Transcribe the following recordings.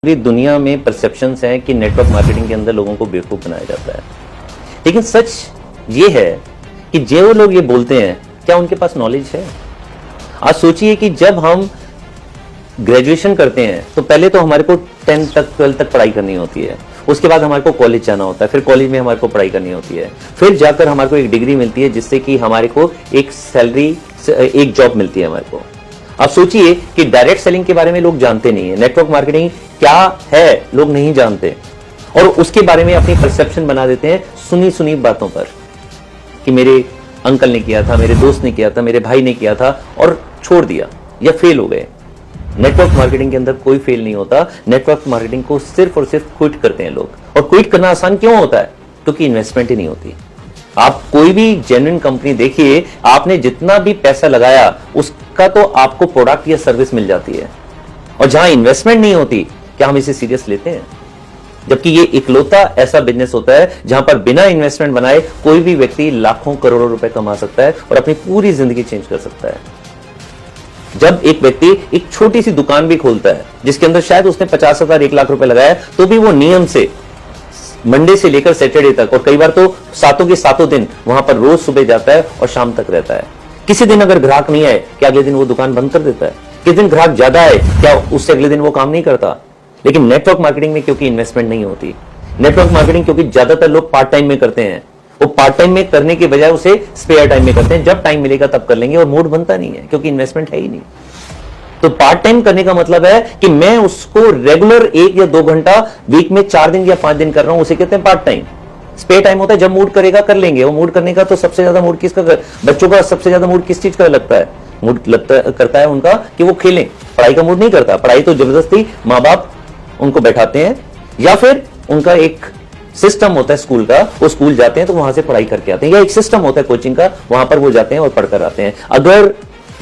पूरी दुनिया में परसेप्शंस हैं कि नेटवर्क मार्केटिंग के अंदर लोगों को बेवकूफ बनाया जाता है, लेकिन सच ये है कि जो लोग ये बोलते हैं क्या उनके पास नॉलेज है? आज सोचिए कि जब हम ग्रेजुएशन करते हैं तो पहले तो हमारे को 10 तक 12 तक पढ़ाई करनी होती है, उसके बाद हमारे को कॉलेज जाना होता है, फिर कॉलेज में हमारे को पढ़ाई करनी होती है, फिर जाकर हमारे को एक डिग्री मिलती है जिससे कि हमारे को एक सैलरी, एक जॉब मिलती है हमारे को। आप सोचिए कि डायरेक्ट सेलिंग के बारे में लोग जानते नहीं है, नेटवर्क मार्केटिंग क्या है लोग नहीं जानते, और उसके बारे में अपनी परसेप्शन बना देते हैं सुनी सुनी बातों पर कि मेरे अंकल ने किया था, मेरे दोस्त ने किया था, मेरे भाई ने किया था और छोड़ दिया या फेल हो गए। नेटवर्क मार्केटिंग के अंदर कोई फेल नहीं होता। नेटवर्क मार्केटिंग को सिर्फ और सिर्फ क्विट करते हैं लोग, और क्विट करना आसान क्यों होता है? क्योंकि इन्वेस्टमेंट ही नहीं होती। आप कोई भी जेन्युइन कंपनी देखिए, आपने जितना भी पैसा लगाया उसका तो आपको प्रोडक्ट या सर्विस मिल जाती है, और जहां इन्वेस्टमेंट नहीं होती क्या हम इसे सीरियस लेते हैं? जबकि ये इकलौता ऐसा बिजनेस होता है जहां पर बिना इन्वेस्टमेंट बनाए कोई भी व्यक्ति लाखों करोड़ों रुपए कमा सकता है और अपनी पूरी जिंदगी चेंज कर सकता है। जब एक व्यक्ति एक छोटी सी दुकान भी खोलता है जिसके अंदर शायद उसने 50,000 1 लाख रुपए लगाया, तो भी वो नियम से मंडे से लेकर सैटरडे तक, और कई बार तो सातों के सातों दिन वहां पर रोज सुबह जाता है और शाम तक रहता है। किसी दिन अगर ग्राहक नहीं आए क्या अगले दिन वो दुकान बंद कर देता है? किसी दिन ग्राहक ज्यादा है क्या उससे अगले दिन वो काम नहीं करता? लेकिन नेटवर्क मार्केटिंग में क्योंकि इन्वेस्टमेंट नहीं होती, नेटवर्क मार्केटिंग क्योंकि ज्यादातर लोग पार्ट टाइम में करते हैं, वो पार्ट टाइम में करने के बजाय उसे स्पेयर टाइम में करते हैं, जब टाइम मिलेगा तब कर लेंगे, और मूड बनता नहीं है क्योंकि इन्वेस्टमेंट है ही नहीं। तो पार्ट टाइम करने का मतलब है कि मैं उसको रेगुलर 1 या 2 घंटा वीक में 4 दिन या 5 दिन कर रहा हूं, उसे कहते हैं पार्ट टाइम। स्पेयर टाइम होता है जब मूड करेगा कर लेंगे। वो मूड करने का तो सबसे ज्यादा मूड किसका बच्चों का सबसे ज्यादा मूड किस चीज का लगता है? मूड करता है उनका कि वो खेलें। पढ़ाई का मूड नहीं करता। पढ़ाई तो जबरदस्ती माँ बाप उनको बैठाते हैं, या फिर उनका एक सिस्टम होता है स्कूल का, वो स्कूल जाते हैं तो वहां से पढ़ाई करके आते हैं, या एक सिस्टम होता है कोचिंग का, वहां पर वो जाते हैं और पढ़कर आते हैं। अगर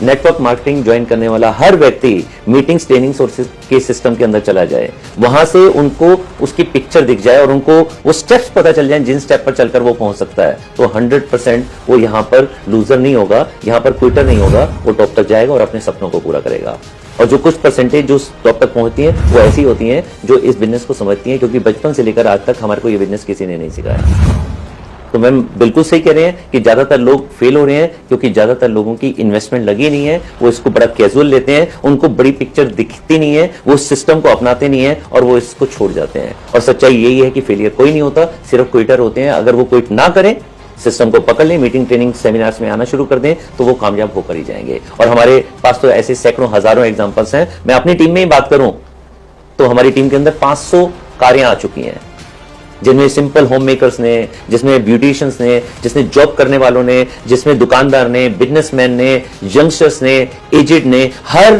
नेटवर्क मार्केटिंग ज्वाइन करने वाला हर व्यक्ति मीटिंग्स, ट्रेनिंग्स और के सिस्टम के अंदर चला जाए, वहां से उनको उसकी पिक्चर दिख जाए और उनको वो स्टेप्स पता चल जाए जिन स्टेप पर चलकर वो पहुंच सकता है, तो 100% वो यहां पर लूजर नहीं होगा, यहां पर क्विटर नहीं होगा, वो टॉप तक जाएगा और अपने सपनों को पूरा करेगा। और जो कुछ परसेंटेज जो टॉप तक पहुंचती हैं वो ऐसी होती हैं जो इस बिजनेस को समझती हैं, क्योंकि बचपन से लेकर आज तक हमारे को ये बिजनेस किसी ने नहीं सिखाया। तो मैम बिल्कुल सही कह रहे हैं कि ज्यादातर लोग फेल हो रहे हैं क्योंकि ज्यादातर लोगों की इन्वेस्टमेंट लगी नहीं है, वो इसको बड़ा कैजुअल लेते हैं, उनको बड़ी पिक्चर दिखती नहीं है, वो सिस्टम को अपनाते नहीं है और वो इसको छोड़ जाते हैं। और सच्चाई यही है कि फेलियर कोई नहीं होता, सिर्फ क्विटर होते हैं। अगर वो क्विट ना करें, सिस्टम को पकड़ लें, मीटिंग, ट्रेनिंग, सेमिनार्स में आना शुरू कर दें, तो वो कामयाब होकर ही जाएंगे। और हमारे पास तो ऐसे सैकड़ों हजारों एग्जांपल्स हैं। मैं अपनी टीम में ही बात करूं तो हमारी टीम के अंदर 500 कारें आ चुकी हैं, जिनमें सिंपल होम मेकर्स ने, जिसमें ब्यूटिशियंस ने, जिसमें जॉब करने वालों ने, जिसमें दुकानदार ने, बिजनेसमैन ने, यंगस्टर्स ने, एजेड ने, हर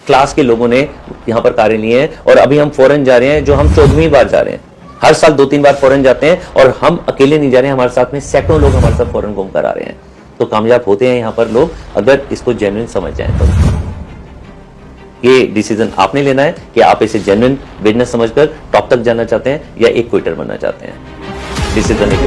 क्लास के लोगों ने यहां पर कारें ली हैं। और अभी हम फॉरेन जा रहे हैं, जो हम 14वीं बार जा रहे हैं। हर साल 2-3 बार फॉरेन जाते हैं, और हम अकेले नहीं जा रहे हैं, हमारे साथ में सैकड़ों लोग हमारे साथ फॉरेन घूमकर आ रहे हैं। तो कामयाब होते हैं यहां पर लोग, अगर इसको जेन्युइन समझ जाए तो। ये डिसीजन आपने लेना है कि आप इसे जेन्युइन बिजनेस समझकर टॉप तक जाना चाहते हैं या एक क्विटर बनना चाहते हैं। डिसीजन एक